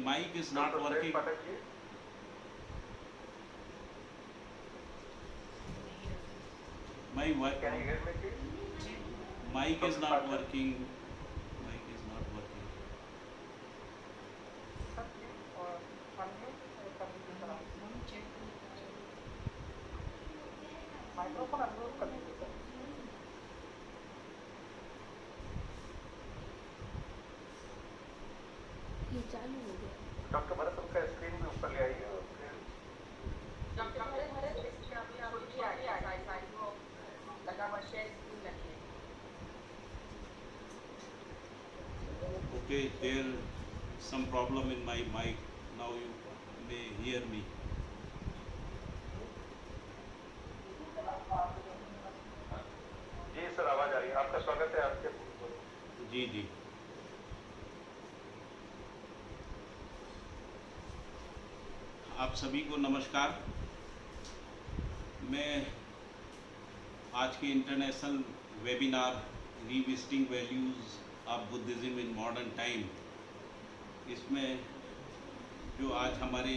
mic is not working. My mic. Can you hear me, please? Mic is not working. Mic is not working. Microphone unmute कर दीजिए sir. ये चालू हो गया। Doctor Bharat उनका screen भी ऊपर ले आइए और फिर डॉक्टर भरत इसमें अभी आपको आ गया साइड को लगा हुआ शेयर स्क्रीन लगी है। Okay, there some problem in my mic. Now you may hear me. जी सर आवाज आ रही है। आपका स्वागत है आपके। जी जी। आप सभी को नमस्कार। मैं आज के international webinar revisiting values of Buddhism in modern time, इसमें जो आज हमारे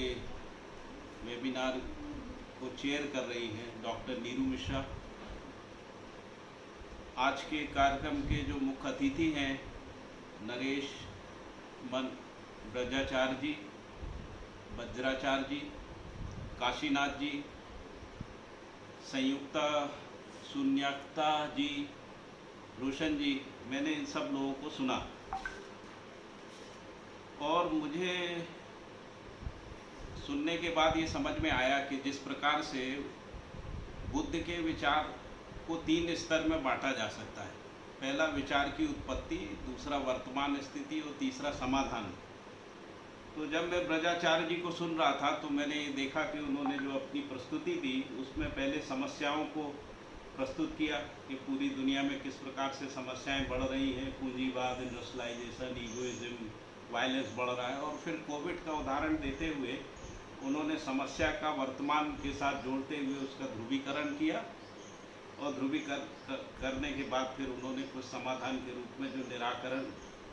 वेबिनार को चेयर कर रही हैं डॉक्टर नीरू मिश्रा। आज के कार्यक्रम के जो मुख्य अतिथि हैं नरेश ब्रजाचार्य जी, वज्राचार्य जी, काशीनाथ जी, संयुक्ता शून्यकता जी, रोशन जी। मैंने इन सब लोगों को सुना और मुझे सुनने के बाद ये समझ में आया कि जिस प्रकार से बुद्ध के विचार को 3 स्तर में बांटा जा सकता है। पहला विचार की उत्पत्ति, दूसरा वर्तमान स्थिति और तीसरा समाधान। तो जब मैं ब्रजाचार्य जी को सुन रहा था तो मैंने ये देखा कि उन्होंने जो अपनी प्रस्तुति दी उसमें पहले समस्याओं को प्रस्तुत किया कि पूरी दुनिया में किस प्रकार से समस्याएं बढ़ रही हैं, पूंजीवाद, इंडस्ट्रियलाइजेशन, ईगोइज्म, वायलेंस बढ़ रहा है। और फिर कोविड का उदाहरण देते हुए उन्होंने समस्या का वर्तमान के साथ जोड़ते हुए उसका ध्रुवीकरण किया और ध्रुवीकरण करने के बाद फिर उन्होंने कुछ समाधान के रूप में जो निराकरण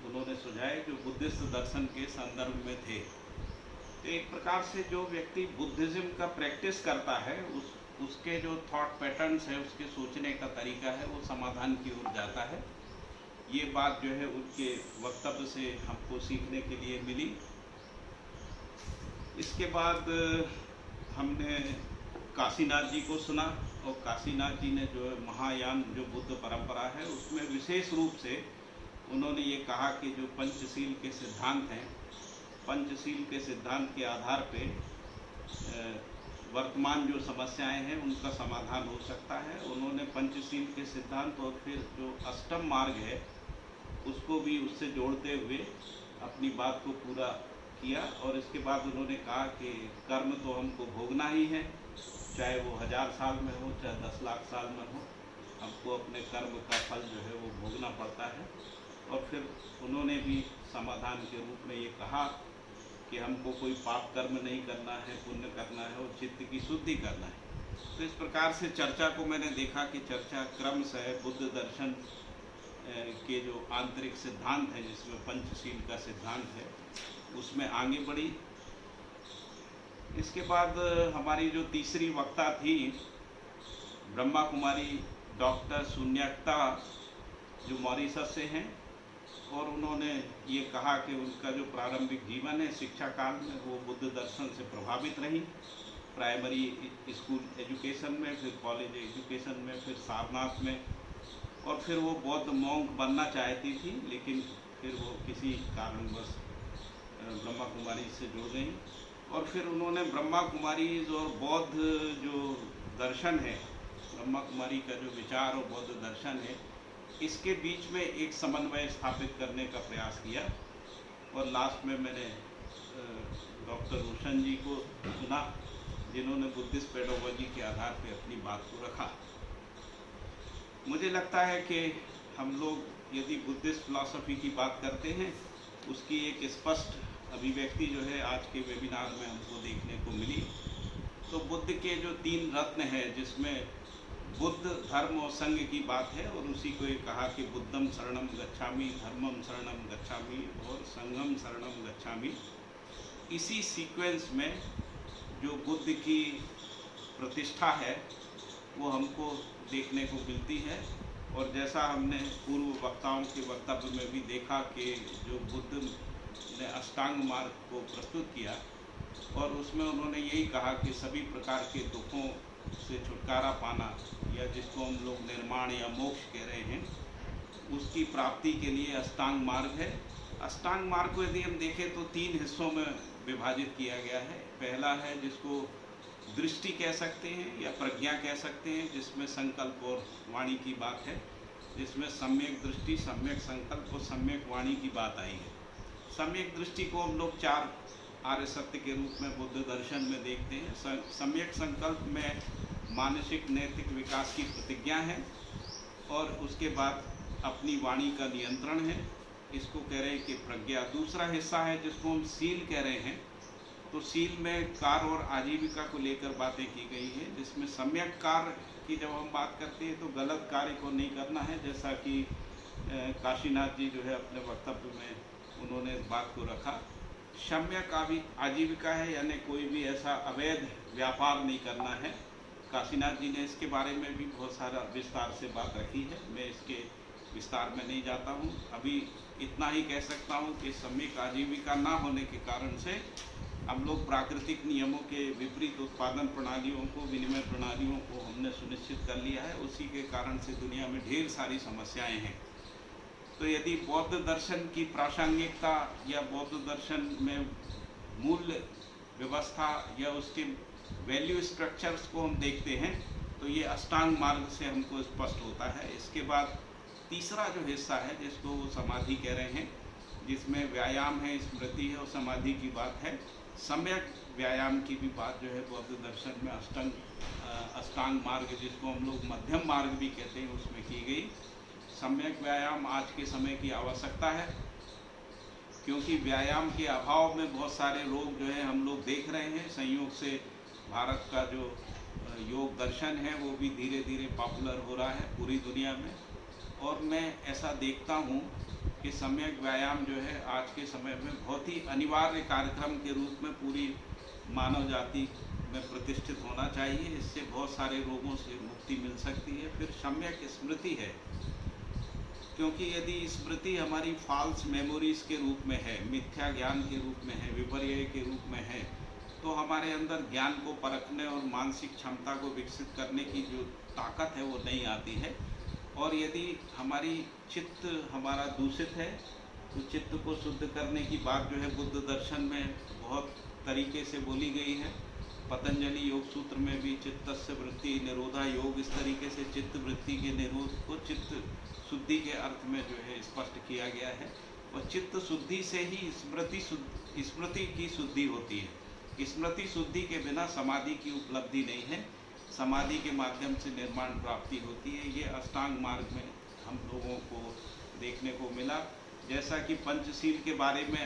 उन्होंने सुझाए जो बुद्धिस्ट दर्शन के संदर्भ में थे। तो एक प्रकार से जो व्यक्ति बुद्धिज़्म का प्रैक्टिस करता है उसके जो थॉट पैटर्न्स है, उसके सोचने का तरीका है, वो समाधान की ओर जाता है। ये बात जो है उनके वक्तव्य से हमको सीखने के लिए मिली। इसके बाद हमने काशीनाथ जी को सुना और काशीनाथ जी ने जो महायान जो बुद्ध परंपरा है उसमें विशेष रूप से उन्होंने ये कहा कि जो पंचशील के सिद्धांत हैं, पंचशील के सिद्धांत के आधार पे वर्तमान जो समस्याएं हैं उनका समाधान हो सकता है। उन्होंने पंचशील के सिद्धांत और फिर जो अष्टम मार्ग है उसको भी उससे जोड़ते हुए अपनी बात को पूरा किया। और इसके बाद उन्होंने कहा कि कर्म तो हमको भोगना ही है, चाहे वो 1000 साल में हो चाहे 10 लाख साल में हो, हमको अपने कर्म का फल जो है वो भोगना पड़ता है। और फिर उन्होंने भी समाधान के रूप में ये कहा कि हमको कोई पाप कर्म नहीं करना है, पुण्य करना है और चित्त की शुद्धि करना है। तो इस प्रकार से चर्चा को मैंने देखा कि चर्चा क्रमशः बुद्ध दर्शन के जो आंतरिक सिद्धांत हैं जिसमें पंचशील का सिद्धांत है उसमें आगे बढ़ी। इसके बाद हमारी जो तीसरी वक्ता थी ब्रह्मा कुमारी डॉक्टर शून्यकता जो मॉरिशस से हैं और उन्होंने ये कहा कि उनका जो प्रारंभिक जीवन है शिक्षा काल में वो बुद्ध दर्शन से प्रभावित रही। प्राइमरी स्कूल एजुकेशन में, फिर कॉलेज एजुकेशन में, फिर सारनाथ में, और फिर वो बौद्ध मॉन्क बनना चाहती थी लेकिन फिर वो किसी कारणवश ब्रह्मा कुमारी से जुड़ गई। और फिर उन्होंने ब्रह्मा कुमारी और बौद्ध जो दर्शन है, ब्रह्मा कुमारी का जो विचार और बौद्ध दर्शन है, इसके बीच में एक समन्वय स्थापित करने का प्रयास किया। और लास्ट में मैंने डॉक्टर रोशन जी को सुना जिन्होंने बुद्धिस्ट पेडोलॉजी के आधार पर अपनी बात को रखा। मुझे लगता है कि हम लोग यदि बुद्धिस्ट फिलॉसफी की बात करते हैं उसकी एक स्पष्ट अभिव्यक्ति जो है आज के वेबिनार में हमको देखने को मिली। तो बुद्ध के जो 3 रत्न हैं जिसमें बुद्ध, धर्म और संघ की बात है और उसी को ये कहा कि बुद्धम शरणम गच्छामि, धर्मम शरणम गच्छामि और संघम शरणम गच्छामि। इसी सीक्वेंस में जो बुद्ध की प्रतिष्ठा है वो हमको देखने को मिलती है। और जैसा हमने पूर्व वक्ताओं के वक्तव्य में भी देखा कि जो बुद्ध ने अष्टांग मार्ग को प्रस्तुत किया और उसमें उन्होंने यही कहा कि सभी प्रकार के दुखों से छुटकारा पाना, या जिसको हम लोग निर्माण या मोक्ष कह रहे हैं, उसकी प्राप्ति के लिए अष्टांग मार्ग है। अष्टांग मार्ग को यदि हम देखें तो 3 हिस्सों में विभाजित किया गया है। पहला है जिसको दृष्टि कह सकते हैं या प्रज्ञा कह सकते हैं, जिसमें संकल्प और वाणी की बात है, जिसमें सम्यक दृष्टि, सम्यक संकल्प और सम्यक वाणी की बात आई है। सम्यक दृष्टि को हम लोग 4 आर्य सत्य के रूप में बुद्ध दर्शन में देखते हैं। सम्यक संकल्प में मानसिक नैतिक विकास की प्रतिज्ञा है और उसके बाद अपनी वाणी का नियंत्रण है, इसको कह रहे हैं कि प्रज्ञा। दूसरा हिस्सा है जिसको हम सील कह रहे हैं, तो सील में कार्य और आजीविका को लेकर बातें की गई है, जिसमें सम्यक कार्य की जब हम बात करते हैं तो गलत कार्य को नहीं करना है, जैसा कि काशीनाथ जी जो है अपने वक्तव्य में उन्होंने इस बात को रखा। सम्यक आजीविका है, यानी कोई भी ऐसा अवैध व्यापार नहीं करना है। काशीनाथ जी ने इसके बारे में भी बहुत सारा विस्तार से बात रखी है, मैं इसके विस्तार में नहीं जाता हूँ। अभी इतना ही कह सकता हूँ कि सम्यक आजीविका ना होने के कारण से हम लोग प्राकृतिक नियमों के विपरीत उत्पादन प्रणालियों को, विनिमय प्रणालियों को हमने सुनिश्चित कर लिया है। उसी के कारण से दुनिया में ढेर सारी समस्याएं हैं। तो यदि बौद्ध दर्शन की प्रासंगिकता या बौद्ध दर्शन में मूल्य व्यवस्था या उसके वैल्यू स्ट्रक्चर्स को हम देखते हैं तो ये अष्टांग मार्ग से हमको स्पष्ट होता है। इसके बाद तीसरा जो हिस्सा है जिसको वो समाधि कह रहे हैं, जिसमें व्यायाम है, स्मृति है और समाधि की बात है। सम्यक व्यायाम की भी बात जो है बौद्ध दर्शन में अष्टांग मार्ग, जिसको हम लोग मध्यम मार्ग भी कहते हैं, उसमें की गई। सम्यक व्यायाम आज के समय की आवश्यकता है, क्योंकि व्यायाम के अभाव में बहुत सारे रोग जो है हम लोग देख रहे हैं। संयोग से भारत का जो योग दर्शन है वो भी धीरे धीरे पॉपुलर हो रहा है पूरी दुनिया में, और मैं ऐसा देखता हूँ कि सम्यक व्यायाम जो है आज के समय में बहुत ही अनिवार्य कार्यक्रम के रूप में पूरी मानव जाति में प्रतिष्ठित होना चाहिए। इससे बहुत सारे रोगों से मुक्ति मिल सकती है। फिर सम्यक स्मृति है, क्योंकि यदि स्मृति हमारी फॉल्स मेमोरीज के रूप में है, मिथ्या ज्ञान के रूप में है, विपर्य के रूप में है, तो हमारे अंदर ज्ञान को परखने और मानसिक क्षमता को विकसित करने की जो ताकत है वो नहीं आती है। और यदि हमारी चित्त हमारा दूषित है तो चित्त को शुद्ध करने की बात जो है बुद्ध दर्शन में बहुत तरीके से बोली गई है। पतंजलि योग सूत्र में भी चित्तस्य वृत्ति निरोधा योग, इस तरीके से चित्त वृत्ति के निरोध को चित्त शुद्धि के अर्थ में जो है स्पष्ट किया गया है। और चित्त शुद्धि से ही स्मृति की शुद्धि होती है। स्मृति शुद्धि के बिना समाधि की उपलब्धि नहीं है, समाधि के माध्यम से निर्माण प्राप्ति होती है। ये अष्टांग मार्ग में हम लोगों को देखने को मिला। जैसा कि पंचशील के बारे में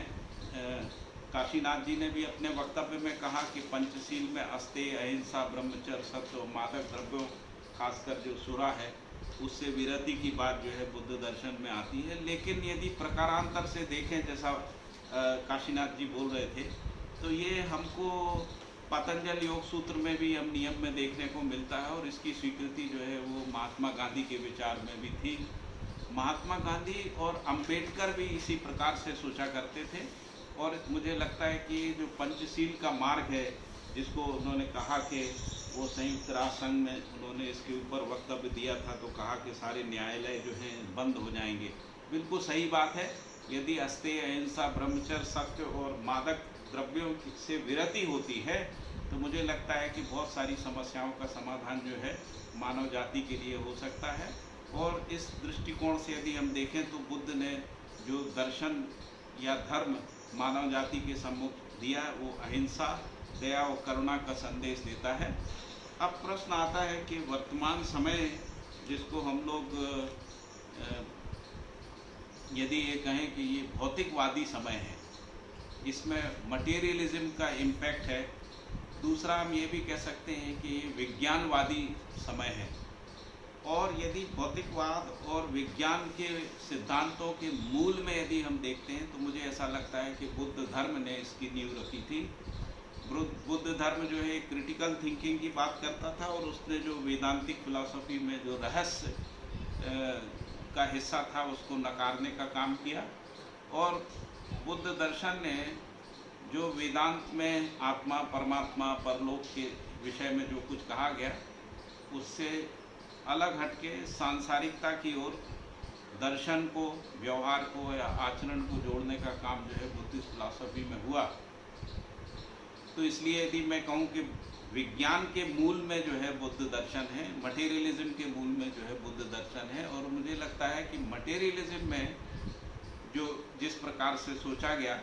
काशीनाथ जी ने भी अपने वक्तव्य में कहा कि पंचशील में अस्तेय, अहिंसा, ब्रह्मचर्य, सत्य और मादक द्रव्यों, खासकर जो सुरा है उससे विरति की बात जो है बुद्ध दर्शन में आती है। लेकिन यदि प्रकारांतर से देखें, जैसा काशीनाथ जी बोल रहे थे, तो ये हमको पतंजलि योग सूत्र में भी हम नियम में देखने को मिलता है। और इसकी स्वीकृति जो है वो महात्मा गांधी के विचार में भी थी। महात्मा गांधी और अंबेडकर भी इसी प्रकार से सोचा करते थे। और मुझे लगता है कि जो पंचशील का मार्ग है, जिसको उन्होंने कहा कि वो संयुक्त राष्ट्र संघ में उन्होंने इसके ऊपर वक्तव्य दिया था, तो कहा कि सारे न्यायालय जो हैं बंद हो जाएंगे। बिल्कुल सही बात है। यदि अस्तेय, अहिंसा, ब्रह्मचर्य, सत्य और मादक द्रव्यों से विरति होती है तो मुझे लगता है कि बहुत सारी समस्याओं का समाधान जो है मानव जाति के लिए हो सकता है। और इस दृष्टिकोण से यदि हम देखें तो बुद्ध ने जो दर्शन या धर्म मानव जाति के सम्मुख दिया वो अहिंसा, दया और करुणा का संदेश देता है। अब प्रश्न आता है कि वर्तमान समय जिसको हम लोग यदि ये कहें कि ये भौतिकवादी समय है, इसमें मटेरियलिज्म का इम्पैक्ट है। दूसरा हम ये भी कह सकते हैं कि ये विज्ञानवादी समय है। और यदि भौतिकवाद और विज्ञान के सिद्धांतों के मूल में यदि हम देखते हैं तो मुझे ऐसा लगता है कि बुद्ध धर्म ने इसकी नींव रखी थी। बुद्ध धर्म जो है क्रिटिकल थिंकिंग की बात करता था और उसने जो वेदांतिक फिलॉसफी में जो रहस्य का हिस्सा था उसको नकारने का काम किया। और बुद्ध दर्शन ने जो वेदांत में आत्मा, परमात्मा, परलोक के विषय में जो कुछ कहा गया उससे अलग हटके सांसारिकता की ओर दर्शन को, व्यवहार को या आचरण को जोड़ने का काम जो है बुद्धिस्ट फिलॉसफी में हुआ। तो इसलिए यदि मैं कहूँ कि विज्ञान के मूल में जो है बुद्ध दर्शन है, मटेरियलिज्म के मूल में जो है बुद्ध दर्शन है। और मुझे लगता है कि मटेरियलिज्म में जो जिस प्रकार से सोचा गया,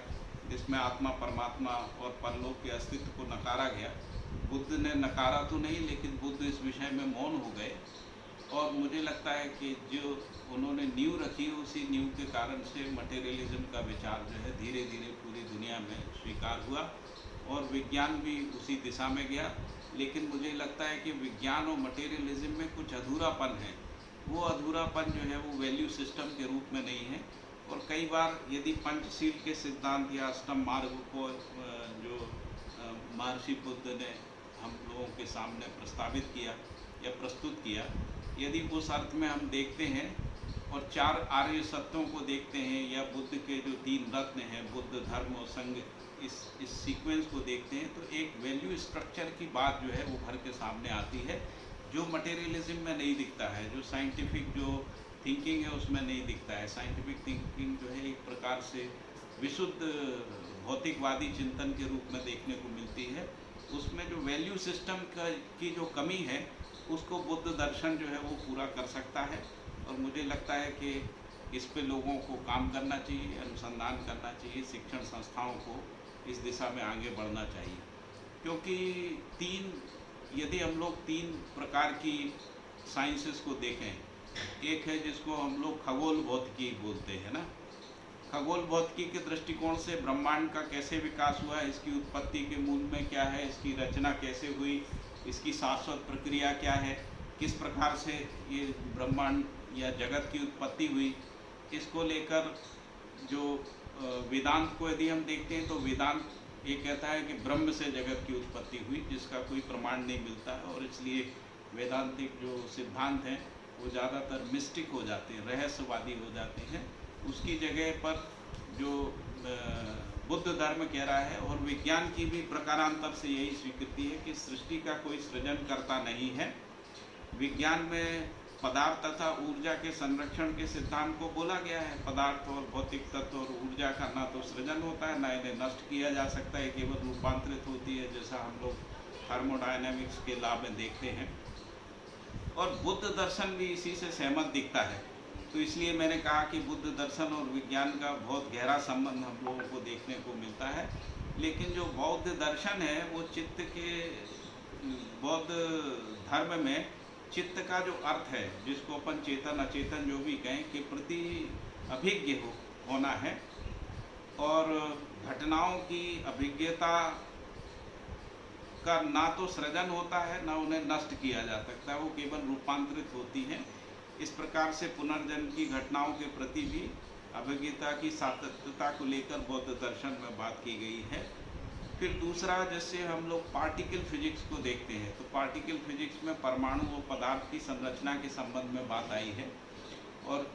जिसमें आत्मा, परमात्मा और परलोक के अस्तित्व को नकारा गया, बुद्ध ने नकारा तो नहीं लेकिन बुद्ध इस विषय में मौन हो गए। और मुझे लगता है कि जो उन्होंने नींव रखी उसी नींव के कारण से मटेरियलिज्म का विचार जो है धीरे धीरे पूरी दुनिया में स्वीकार हुआ और विज्ञान भी उसी दिशा में गया। लेकिन मुझे लगता है कि विज्ञान और मटेरियलिज्म में कुछ अधूरापन है। वो अधूरापन जो है वो वैल्यू सिस्टम के रूप में नहीं है। और कई बार यदि पंचशील के सिद्धांत या अष्टम मार्ग को जो महर्षि बुद्ध ने हम लोगों के सामने प्रस्तावित किया या प्रस्तुत किया, यदि उस अर्थ में हम देखते हैं और 4 आर्य सत्यों को देखते हैं या बुद्ध के जो 3 रत्न हैं, बुद्ध, धर्म और संघ, इस सीक्वेंस को देखते हैं तो एक वैल्यू स्ट्रक्चर की बात जो है वो भर के सामने आती है, जो मटेरियलिज्म में नहीं दिखता है, जो साइंटिफिक जो थिंकिंग है उसमें नहीं दिखता है। साइंटिफिक थिंकिंग जो है एक प्रकार से विशुद्ध भौतिकवादी चिंतन के रूप में देखने को मिलती है। उसमें जो वैल्यू सिस्टम की जो कमी है उसको बुद्ध दर्शन जो है वो पूरा कर सकता है। और मुझे लगता है कि इस पे लोगों को काम करना चाहिए, अनुसंधान करना चाहिए, शिक्षण संस्थाओं को इस दिशा में आगे बढ़ना चाहिए। क्योंकि यदि हम लोग 3 प्रकार की साइंसेस को देखें, एक है जिसको हम लोग खगोल भौतिकी बोलते हैं ना। खगोल भौतिकी के दृष्टिकोण से ब्रह्मांड का कैसे विकास हुआ, इसकी उत्पत्ति के मूल में क्या है, इसकी रचना कैसे हुई, इसकी शाश्वत प्रक्रिया क्या है, किस प्रकार से ये ब्रह्मांड या जगत की उत्पत्ति हुई, इसको लेकर जो वेदांत को यदि हम देखते हैं तो वेदांत ये कहता है कि ब्रह्म से जगत की उत्पत्ति हुई, जिसका कोई प्रमाण नहीं मिलता है। और इसलिए वेदांतिक जो सिद्धांत हैं वो ज़्यादातर मिस्टिक हो जाते हैं, रहस्यवादी हो जाते हैं। उसकी जगह पर जो बुद्ध धर्म कह रहा है और विज्ञान की भी प्रकारांतर से यही स्वीकृति है कि सृष्टि का कोई सृजनकर्ता नहीं है। विज्ञान में पदार्थ तथा ऊर्जा के संरक्षण के सिद्धांत को बोला गया है। पदार्थ और भौतिक तत्व और ऊर्जा का ना तो सृजन होता है, ना इन्हें नष्ट किया जा सकता है, केवल रूपांतरित होती है, जैसा हम लोग थर्मोडायनेमिक्स के लाभ में देखते हैं। और बुद्ध दर्शन भी इसी से सहमत दिखता है। तो इसलिए मैंने कहा कि बुद्ध दर्शन और विज्ञान का बहुत गहरा संबंध हम लोगों को देखने को मिलता है। लेकिन जो बौद्ध दर्शन है वो चित्त के, बौद्ध धर्म में चित्त का जो अर्थ है, जिसको अपन चेतन अचेतन जो भी कहें, के प्रति अभिज्ञ होना है। और घटनाओं की अभिज्ञता का ना तो सृजन होता है, ना उन्हें नष्ट किया जा सकता है, वो केवल रूपांतरित होती हैं। इस प्रकार से पुनर्जन्म की घटनाओं के प्रति भी अभिज्ञता की सातत्यता को लेकर बौद्ध दर्शन में बात की गई है। फिर दूसरा, जैसे हम लोग पार्टिकल फिजिक्स को देखते हैं तो पार्टिकल फिजिक्स में परमाणु और पदार्थ की संरचना के संबंध में बात आई है। और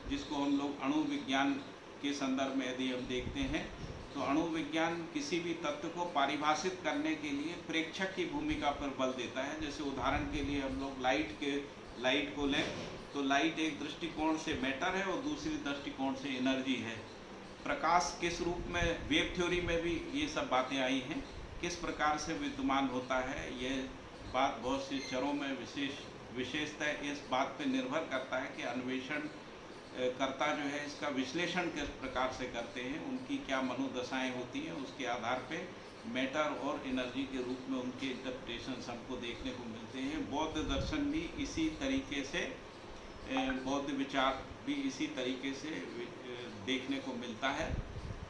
जिसको हम लोग अणु विज्ञान के संदर्भ में यदि हम देखते हैं तो अणु विज्ञान किसी भी तत्व को पारिभाषित करने के लिए प्रेक्षक की भूमिका पर बल देता है। जैसे उदाहरण के लिए हम लोग लाइट को लें तो लाइट एक दृष्टिकोण से मैटर है और दूसरी दृष्टिकोण से एनर्जी है। प्रकाश किस रूप में, वेव थ्योरी में भी ये सब बातें आई हैं, किस प्रकार से विद्यमान होता है, ये बात बहुत से चरों में विशेषतः इस बात पे निर्भर करता है कि अन्वेषण कर्ता जो है इसका विश्लेषण किस प्रकार से करते हैं, उनकी क्या मनोदशाएं होती हैं, उसके आधार पे मैटर और एनर्जी के रूप में उनके इंटरप्रिटेशंस हमको देखने को मिलते हैं। बौद्ध दर्शन भी इसी तरीके से, बौद्ध विचार भी इसी तरीके से देखने को मिलता है।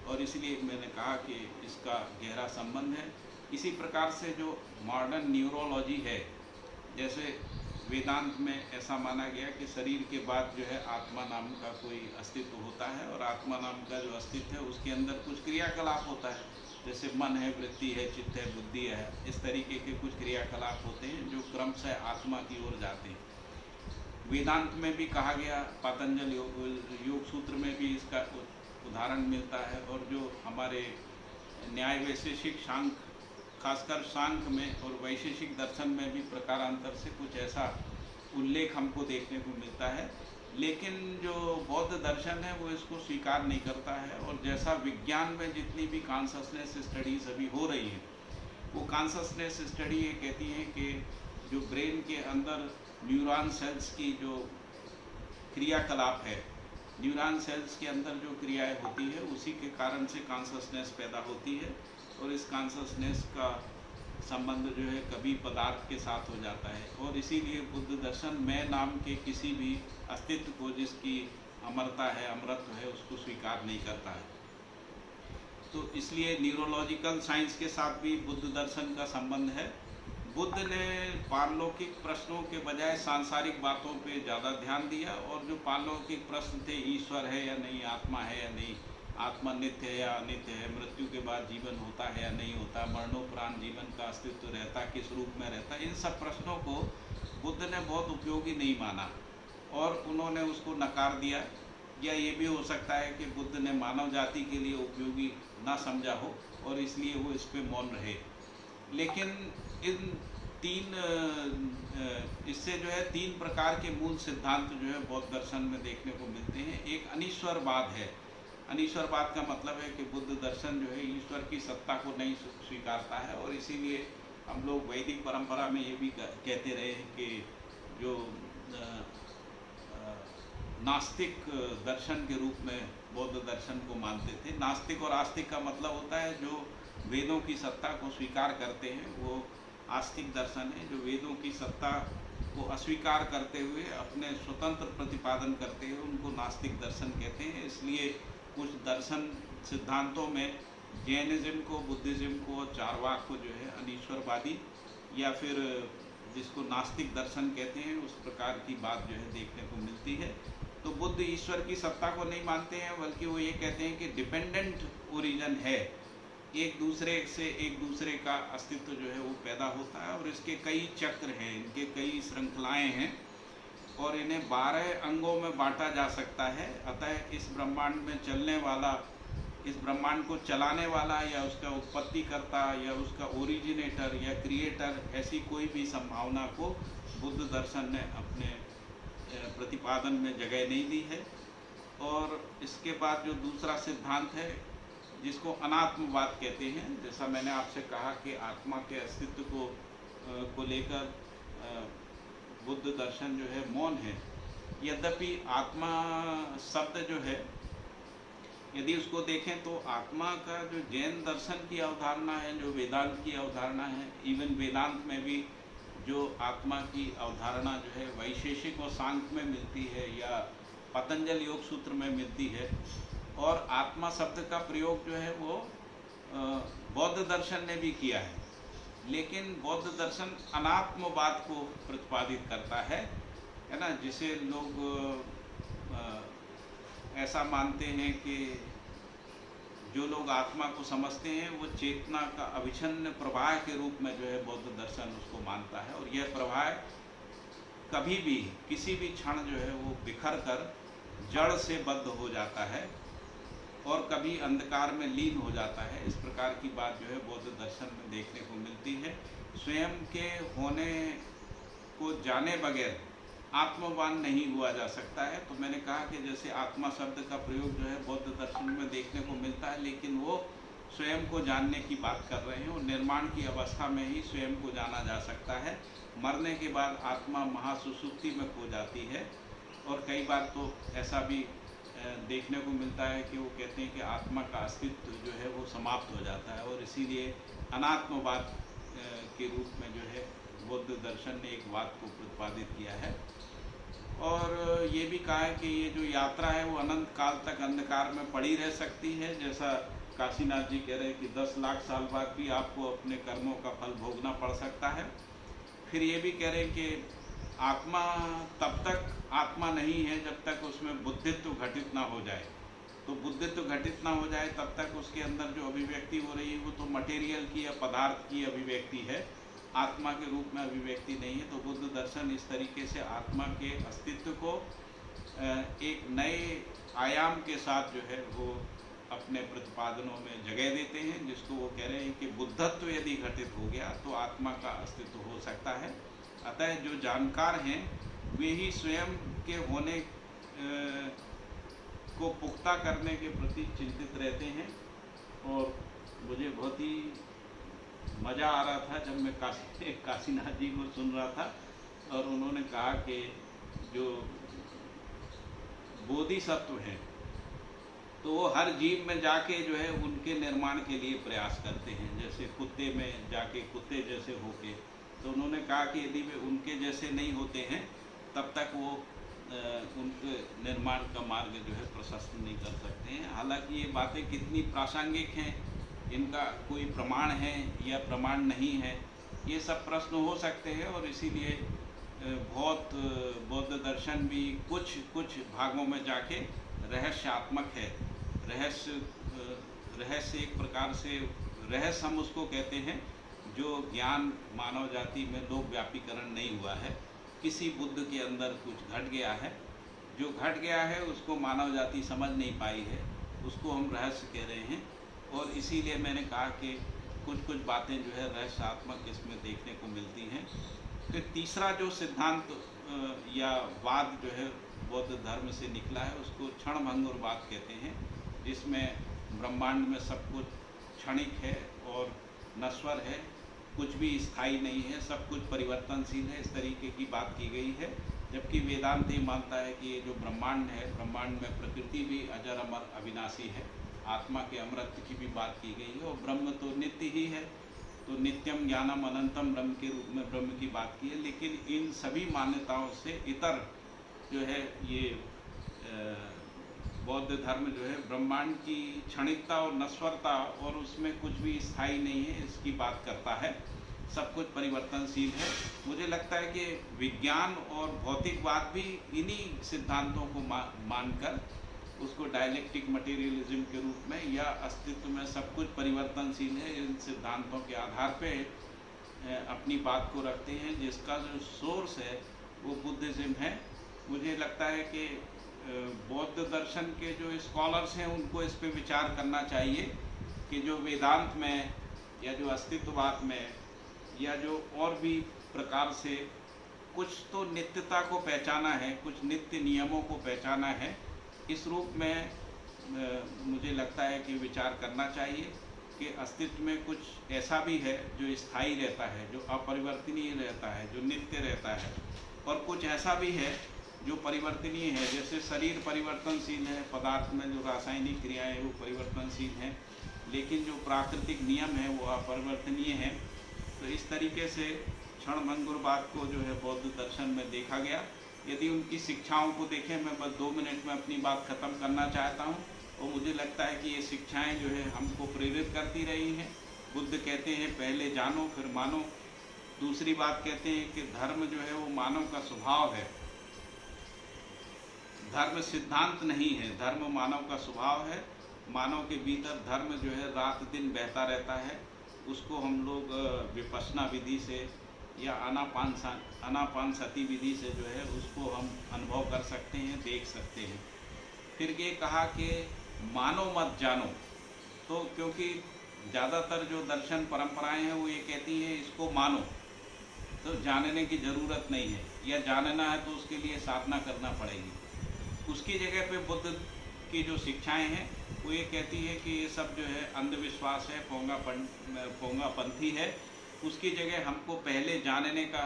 और इसलिए मैंने कहा कि इसका गहरा संबंध है। इसी प्रकार से जो मॉडर्न न्यूरोलॉजी है, जैसे वेदांत में ऐसा माना गया कि शरीर के बाद जो है आत्मा नाम का कोई अस्तित्व होता है, और आत्मा नाम का जो अस्तित्व है उसके अंदर कुछ क्रियाकलाप होता है, जैसे मन है, वृत्ति है, चित्त है, बुद्धि है, इस तरीके के कुछ क्रियाकलाप होते हैं जो क्रमशः आत्मा की ओर जाते हैं। वेदांत में भी कहा गया, पातंजल योग सूत्र में भी इसका उदाहरण मिलता है, और जो हमारे न्याय वैशेषिक सांख्य, खासकर सांख्य में और वैशेषिक दर्शन में भी प्रकारांतर से कुछ ऐसा उल्लेख हमको देखने को मिलता है। लेकिन जो बौद्ध दर्शन है वो इसको स्वीकार नहीं करता है, और जैसा विज्ञान में जितनी भी कॉन्शसनेस स्टडीज अभी हो रही हैं, वो कॉन्शसनेस स्टडी ये कहती हैं कि जो ब्रेन के अंदर न्यूरॉन सेल्स की जो क्रियाकलाप है, न्यूरॉन सेल्स के अंदर जो क्रियाएं होती है उसी के कारण से कॉन्शसनेस पैदा होती है, और इस कॉन्शसनेस का संबंध जो है कभी पदार्थ के साथ हो जाता है, और इसीलिए बुद्ध दर्शन मैं नाम के किसी भी अस्तित्व को, जिसकी अमरता है, अमरत्व है, उसको स्वीकार नहीं करता है। तो इसलिए न्यूरोलॉजिकल साइंस के साथ भी बुद्ध दर्शन का संबंध है। बुद्ध ने पारलौकिक प्रश्नों के बजाय सांसारिक बातों पे ज़्यादा ध्यान दिया, और जो पारलौकिक प्रश्न थे, ईश्वर है या नहीं, आत्मा है या नहीं, आत्मा नित्य है या अनित्य है, मृत्यु के बाद जीवन होता है या नहीं होता, मरणोपरांत जीवन का अस्तित्व रहता, किस रूप में रहता, इन सब प्रश्नों को बुद्ध ने बहुत उपयोगी नहीं माना और उन्होंने उसको नकार दिया। या ये भी हो सकता है कि बुद्ध ने मानव जाति के लिए उपयोगी ना समझा हो और इसलिए वो इस पे मौन रहे। लेकिन इन इससे जो है तीन प्रकार के मूल सिद्धांत जो है बौद्ध दर्शन में देखने को मिलते हैं। एक अनीश्वरवाद है। अनीश्वरवाद का मतलब है कि बुद्ध दर्शन जो है ईश्वर की सत्ता को नहीं स्वीकारता है, और इसीलिए हम लोग वैदिक परंपरा में ये भी कहते रहे हैं कि जो नास्तिक दर्शन के रूप में बौद्ध दर्शन को मानते थे। नास्तिक और आस्तिक का मतलब होता है जो वेदों की सत्ता को स्वीकार करते हैं वो आस्तिक दर्शन है, जो वेदों की सत्ता को अस्वीकार करते हुए अपने स्वतंत्र प्रतिपादन करते हैं उनको नास्तिक दर्शन कहते हैं। इसलिए कुछ दर्शन सिद्धांतों में जैनिज्म को, बुद्धिज्म को, चारवाक को जो है अनीश्वरवादी या फिर जिसको नास्तिक दर्शन कहते हैं उस प्रकार की बात जो है देखने को मिलती है। तो बुद्ध ईश्वर की सत्ता को नहीं मानते हैं, बल्कि वो ये कहते हैं कि डिपेंडेंट ओरिजिन है, एक दूसरे से एक दूसरे का अस्तित्व जो है वो पैदा होता है और इसके कई चक्र हैं, इनके कई श्रृंखलाएं हैं और इन्हें 12 अंगों में बांटा जा सकता है। अतः इस ब्रह्मांड में चलने वाला, इस ब्रह्मांड को चलाने वाला या उसका उत्पत्तिकर्ता या उसका ओरिजिनेटर या क्रिएटर, ऐसी कोई भी संभावना को बुद्ध दर्शन ने अपने प्रतिपादन में जगह नहीं दी है। और इसके बाद जो दूसरा सिद्धांत है जिसको अनात्मवाद कहते हैं, जैसा मैंने आपसे कहा कि आत्मा के अस्तित्व को लेकर बुद्ध दर्शन जो है मौन है। यद्यपि आत्मा शब्द जो है यदि उसको देखें तो आत्मा का जो जैन दर्शन की अवधारणा है, जो वेदांत की अवधारणा है, इवन वेदांत में भी जो आत्मा की अवधारणा जो है वैशेषिक और सांख्य में मिलती है या पतंजल योग सूत्र में मिलती है। और आत्मा शब्द का प्रयोग जो है वो बौद्ध दर्शन ने भी किया है, लेकिन बौद्ध दर्शन अनात्मवाद को प्रतिपादित करता है ना, जिसे लोग ऐसा मानते हैं कि जो लोग आत्मा को समझते हैं वो चेतना का अविच्छिन्न प्रवाह के रूप में जो है बौद्ध दर्शन उसको मानता है। और यह प्रवाह कभी भी किसी भी क्षण जो है वो बिखर कर जड़ से बद्ध हो जाता है और कभी अंधकार में लीन हो जाता है। इस प्रकार की बात जो है बौद्ध दर्शन में देखने को मिलती है। स्वयं के होने को जाने बगैर आत्मवान नहीं हुआ जा सकता है। तो मैंने कहा कि जैसे आत्मा शब्द का प्रयोग जो है बौद्ध दर्शन में देखने को मिलता है, लेकिन वो स्वयं को जानने की बात कर रहे हैं और निर्माण की अवस्था में ही स्वयं को जाना जा सकता है। मरने के बाद आत्मा महासुसुप्ति में खो जाती है और कई बार तो ऐसा भी देखने को मिलता है कि वो कहते हैं कि आत्मा का अस्तित्व जो है वो समाप्त हो जाता है और इसीलिए अनात्मवाद के रूप में जो है बौद्ध दर्शन ने एक वाद को प्रतिपादित किया है। और ये भी कहा है कि ये जो यात्रा है वो अनंत काल तक अंधकार में पड़ी रह सकती है। जैसा काशीनाथ जी कह रहे हैं कि 10 लाख साल बाद भी आपको अपने कर्मों का फल भोगना पड़ सकता है। फिर ये भी कह रहे हैं कि आत्मा तब तक आत्मा नहीं है जब तक उसमें बुद्धित्व घटित ना हो जाए। तो बुद्धित्व घटित ना हो जाए तब तक उसके अंदर जो अभिव्यक्ति हो रही है वो तो मटेरियल की या पदार्थ की अभिव्यक्ति है, आत्मा के रूप में अभिव्यक्ति नहीं है। तो बुद्ध दर्शन इस तरीके से आत्मा के अस्तित्व को एक नए आयाम के साथ जो है वो अपने प्रतिपादनों में जगह देते हैं, जिसको वो कह रहे हैं कि बुद्धत्व यदि घटित हो गया तो आत्मा का अस्तित्व हो सकता है। अतः जो जानकार हैं वे ही स्वयं के होने को पुख्ता करने के प्रति चिंतित रहते हैं। और मुझे बहुत ही मज़ा आ रहा था जब मैं काशीनाथ जी को सुन रहा था और उन्होंने कहा कि जो बोधिसत्व हैं तो वो हर जीव में जाके जो है उनके निर्माण के लिए प्रयास करते हैं, जैसे कुत्ते में जाके कुत्ते जैसे होके। तो उन्होंने कहा कि यदि वे उनके जैसे नहीं होते हैं तब तक वो उनके निर्माण का मार्ग जो है प्रशस्त नहीं कर सकते हैं। हालांकि ये बातें कितनी प्रासंगिक हैं, इनका कोई प्रमाण है या प्रमाण नहीं है, ये सब प्रश्न हो सकते हैं। और इसीलिए बहुत बौद्ध दर्शन भी कुछ भागों में जाके रहस्यात्मक है। रहस्य एक प्रकार से रहस्य हम उसको कहते हैं जो ज्ञान मानव जाति में लोक व्यापीकरण नहीं हुआ है। किसी बुद्ध के अंदर कुछ घट गया है, जो घट गया है उसको मानव जाति समझ नहीं पाई है, उसको हम रहस्य कह रहे हैं। और इसीलिए मैंने कहा कि कुछ बातें जो है रहस्यात्मक इसमें देखने को मिलती हैं। फिर तीसरा जो सिद्धांत या वाद जो है बौद्ध धर्म से निकला है उसको क्षणभंगुरवाद कहते हैं, जिसमें ब्रह्मांड में सब कुछ क्षणिक है और नश्वर है, कुछ भी स्थायी नहीं है, सब कुछ परिवर्तनशील है, इस तरीके की बात की गई है। जबकि वेदांत ये मानता है कि ये जो ब्रह्मांड है, ब्रह्मांड में प्रकृति भी अजर अमर अविनाशी है, आत्मा के अमरत्व की भी बात की गई है और ब्रह्म तो नित्य ही है। तो नित्यम ज्ञानम अनंतम ब्रह्म के रूप में ब्रह्म की बात की है। लेकिन इन सभी मान्यताओं से इतर जो है ये बौद्ध धर्म जो है ब्रह्मांड की क्षणिकता और नश्वरता और उसमें कुछ भी स्थायी नहीं है इसकी बात करता है, सब कुछ परिवर्तनशील है। मुझे लगता है कि विज्ञान और भौतिकवाद भी इन्हीं सिद्धांतों को मानकर उसको डायलेक्टिक मटेरियलिज्म के रूप में या अस्तित्व में सब कुछ परिवर्तनशील है, इन सिद्धांतों के आधार पे अपनी बात को रखते हैं, जिसका जो सोर्स है वो बुद्धिज़्म है। मुझे लगता है कि बौद्ध दर्शन के जो स्कॉलर्स हैं उनको इस पे विचार करना चाहिए कि जो वेदांत में या जो अस्तित्ववाद में या जो और भी प्रकार से कुछ तो नित्यता को पहचाना है, कुछ नित्य नियमों को पहचाना है, इस रूप में मुझे लगता है कि विचार करना चाहिए कि अस्तित्व में कुछ ऐसा भी है जो स्थायी रहता है, जो अपरिवर्तनीय रहता है, जो नित्य रहता है, और कुछ ऐसा भी है जो परिवर्तनीय है। जैसे शरीर परिवर्तनशील है, पदार्थ में जो रासायनिक क्रियाएं हैं वो परिवर्तनशील हैं, लेकिन जो प्राकृतिक नियम है वो अपरिवर्तनीय है। तो इस तरीके से क्षणभंगुरवाद को जो है बौद्ध दर्शन में देखा गया। यदि उनकी शिक्षाओं को देखें, मैं बस 2 मिनट में अपनी बात ख़त्म करना चाहता हूँ, और मुझे लगता है कि ये शिक्षाएं जो है हमको प्रेरित करती रही हैं। बुद्ध कहते हैं पहले जानो फिर मानो। दूसरी बात कहते हैं कि धर्म जो है वो मानव का स्वभाव है, धर्म सिद्धांत नहीं है, धर्म मानव का स्वभाव है। मानव के भीतर धर्म जो है रात दिन बहता रहता है, उसको हम लोग विपश्यना विधि से या आनापान सती विधि से जो है उसको हम अनुभव कर सकते हैं, देख सकते हैं। फिर ये कहा कि मानो मत जानो, तो क्योंकि ज़्यादातर जो दर्शन परंपराएं हैं वो ये कहती हैं इसको मानो, तो जानने की ज़रूरत नहीं है, या जानना है तो उसके लिए साधना करना पड़ेगी। उसकी जगह पे बुद्ध की जो शिक्षाएं हैं वो ये कहती है कि ये सब जो है अंधविश्वास है, पोंगापंथी है। उसकी जगह हमको पहले जानने का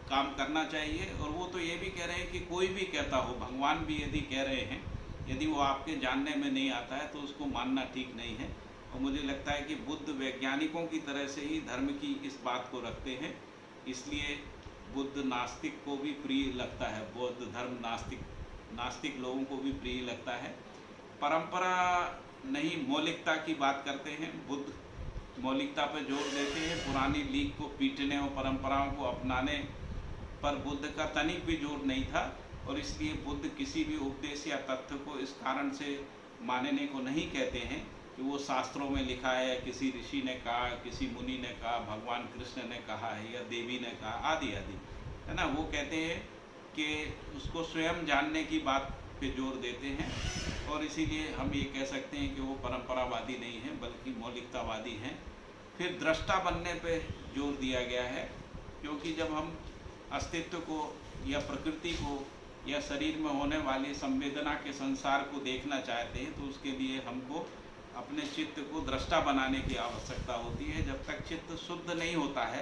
काम करना चाहिए। और वो तो ये भी कह रहे हैं कि कोई भी कहता हो, भगवान भी यदि कह रहे हैं, यदि वो आपके जानने में नहीं आता है तो उसको मानना ठीक नहीं है। और मुझे लगता है कि बुद्ध वैज्ञानिकों की तरह से ही धर्म की इस बात को रखते हैं, इसलिए बुद्ध नास्तिक को भी प्रिय लगता है, बौद्ध धर्म नास्तिक लोगों को भी प्रिय लगता है। परंपरा नहीं, मौलिकता की बात करते हैं। बुद्ध मौलिकता पर जोर देते हैं, पुरानी लीक को पीटने और परंपराओं को अपनाने पर बुद्ध का तनिक भी जोर नहीं था, और इसलिए बुद्ध किसी भी उपदेश या तथ्य को इस कारण से मानने को नहीं कहते हैं कि वो शास्त्रों में लिखा है, किसी ऋषि ने कहा, किसी मुनि ने कहा, भगवान कृष्ण ने कहा है या देवी ने कहा, आदि आदि, है ना। वो कहते हैं कि उसको स्वयं जानने की बात पे जोर देते हैं, और इसीलिए हम ये कह सकते हैं कि वो परंपरावादी नहीं है बल्कि मौलिकतावादी हैं। फिर दृष्टा बनने पे जोर दिया गया है, क्योंकि जब हम अस्तित्व को या प्रकृति को या शरीर में होने वाली संवेदना के संसार को देखना चाहते हैं तो उसके लिए हमको अपने चित्त को दृष्टा बनाने की आवश्यकता होती है। जब तक चित्त शुद्ध नहीं होता है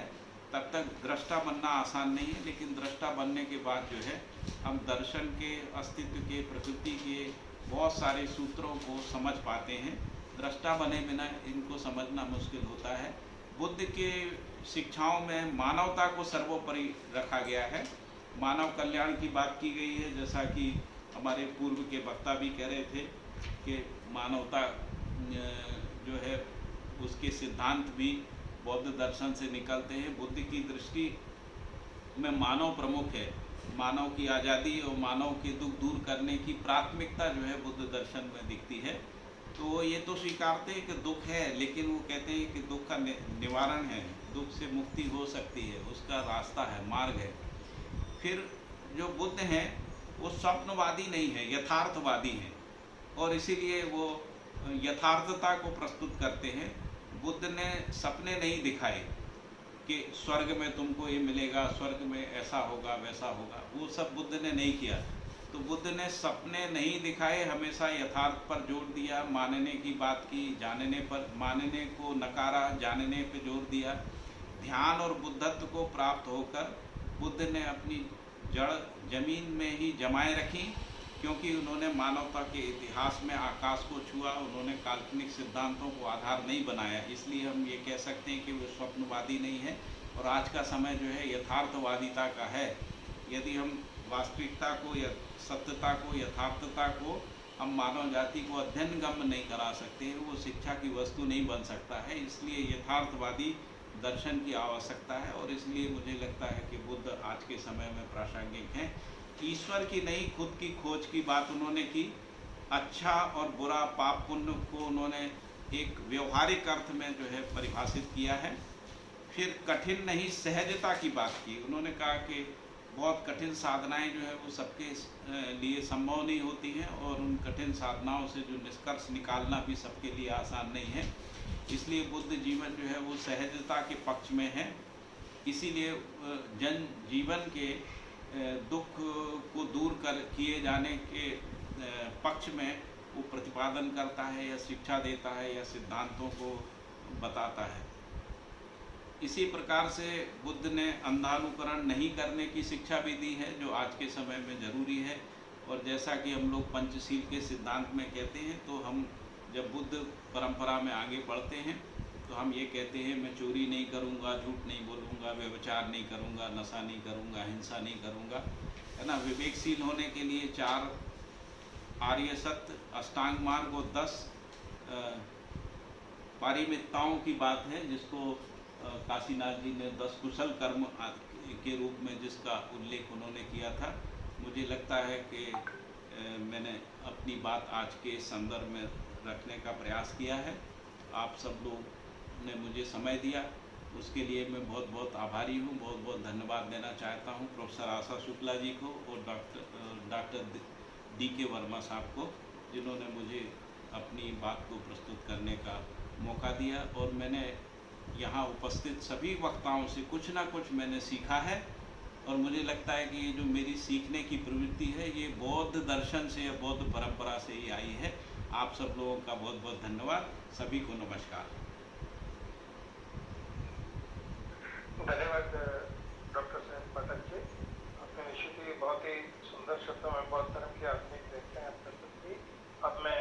तब तक दृष्टा बनना आसान नहीं है, लेकिन दृष्टा बनने के बाद जो है हम दर्शन के, अस्तित्व के, प्रकृति के बहुत सारे सूत्रों को समझ पाते हैं। दृष्टा बने बिना इनको समझना मुश्किल होता है। बुद्ध के शिक्षाओं में मानवता को सर्वोपरि रखा गया है, मानव कल्याण की बात की गई है, जैसा कि हमारे पूर्व के वक्ता भी कह रहे थे कि मानवता जो है उसके सिद्धांत भी बौद्ध दर्शन से निकलते हैं। बुद्ध की दृष्टि में मानव प्रमुख है, मानव की आज़ादी और मानव के दुख दूर करने की प्राथमिकता जो है बुद्ध दर्शन में दिखती है। तो वो ये तो स्वीकारते हैं कि दुख है, लेकिन वो कहते हैं कि दुख का निवारण है, दुख से मुक्ति हो सकती है, उसका रास्ता है, मार्ग है। फिर जो बुद्ध हैं वो स्वप्नवादी नहीं है, यथार्थवादी हैं, और इसीलिए वो यथार्थता को प्रस्तुत करते हैं। बुद्ध ने सपने नहीं दिखाए कि स्वर्ग में तुमको ये मिलेगा, स्वर्ग में ऐसा होगा वैसा होगा, वो सब बुद्ध ने नहीं किया। तो बुद्ध ने सपने नहीं दिखाए, हमेशा यथार्थ पर जोर दिया, मानने की बात की, जानने पर, मानने को नकारा, जानने पे जोर दिया। ध्यान और बुद्धत्व को प्राप्त होकर बुद्ध ने अपनी जड़ जमीन में ही जमाए रखी, क्योंकि उन्होंने मानवता के इतिहास में आकाश को छुआ, उन्होंने काल्पनिक सिद्धांतों को आधार नहीं बनाया। इसलिए हम ये कह सकते हैं कि वो स्वप्नवादी नहीं है, और आज का समय जो है यथार्थवादिता का है। यदि हम वास्तविकता को या सत्यता को, यथार्थता को हम मानव जाति को अध्ययनगम्य नहीं करा सकते हैं, वो शिक्षा की वस्तु नहीं बन सकता है। इसलिए यथार्थवादी दर्शन की आवश्यकता है, और इसलिए मुझे लगता है कि बुद्ध आज के समय में प्रासंगिक हैं। ईश्वर की नहीं, खुद की खोज की बात उन्होंने की। अच्छा और बुरा, पाप पुण्य को उन्होंने एक व्यवहारिक अर्थ में जो है परिभाषित किया है। फिर कठिन नहीं, सहजता की बात की। उन्होंने कहा कि बहुत कठिन साधनाएं जो है वो सबके लिए संभव नहीं होती हैं, और उन कठिन साधनाओं से जो निष्कर्ष निकालना भी सबके लिए आसान नहीं है। इसलिए बुद्ध जीवन जो है वो सहजता के पक्ष में है। इसीलिए जन जीवन के दुख को दूर कर किए जाने के पक्ष में वो प्रतिपादन करता है, या शिक्षा देता है, या सिद्धांतों को बताता है। इसी प्रकार से बुद्ध ने अंधानुकरण नहीं करने की शिक्षा भी दी है, जो आज के समय में ज़रूरी है। और जैसा कि हम लोग पंचशील के सिद्धांत में कहते हैं, तो हम जब बुद्ध परंपरा में आगे बढ़ते हैं तो हम ये कहते हैं, मैं चोरी नहीं करूँगा, झूठ नहीं बोलूँगा, व्यभिचार नहीं करूँगा, नशा नहीं करूँगा, हिंसा नहीं करूँगा, है ना। विवेकशील होने के लिए 4 आर्य सत्य, अष्टांग मार्ग और 10 पारिमितताओं की बात है, जिसको काशीनाथ जी ने 10 कुशल कर्म के रूप में जिसका उल्लेख उन्होंने किया था। मुझे लगता है कि मैंने अपनी बात आज के संदर्भ में रखने का प्रयास किया है। आप सब लोग ने मुझे समय दिया, उसके लिए मैं बहुत बहुत आभारी हूँ। बहुत बहुत धन्यवाद देना चाहता हूँ प्रोफेसर आशा शुक्ला जी को और डॉक्टर D.K. वर्मा साहब को, जिन्होंने मुझे अपनी बात को प्रस्तुत करने का मौका दिया। और मैंने यहाँ उपस्थित सभी वक्ताओं से कुछ ना कुछ मैंने सीखा है, और मुझे लगता है कि ये जो मेरी सीखने की प्रवृत्ति है ये बौद्ध दर्शन से या बौद्ध परंपरा से ही आई है। आप सब लोगों का बहुत बहुत धन्यवाद। सभी को नमस्कार। धन्यवाद डॉक्टर साहब पाठक जी, आपने निश्चित ही बहुत ही सुंदर शब्दों में बौद्ध धर्म की आत्मिक व्याख्या प्रस्तुत की। अब मैं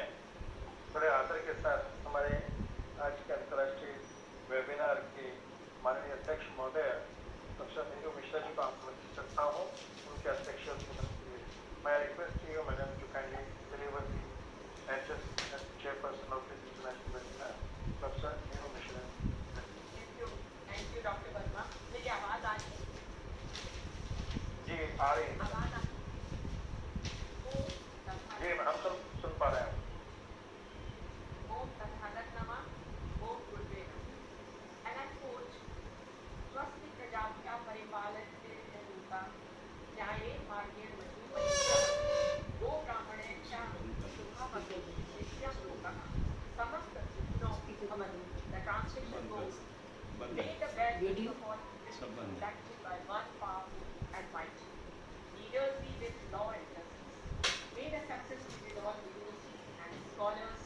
बड़े आदर के साथ हमारे आज के अंतर्राष्ट्रीय वेबिनार के माननीय अध्यक्ष महोदय प्रोफेसर नीरू मिश्रा जी को आमंत्रित करता हूँ उनके अध्यक्षता के लिए। मैं request you madam to kindly deliver the address chairperson of this international webinar, professor Neeru Mishra. Thank you doctor Verma. मेरी आवाज़ आ रही है? Video. सब बंद है। conducted by one powerful and mighty. Leaders lead with law and justice. Made a success with all universities and scholars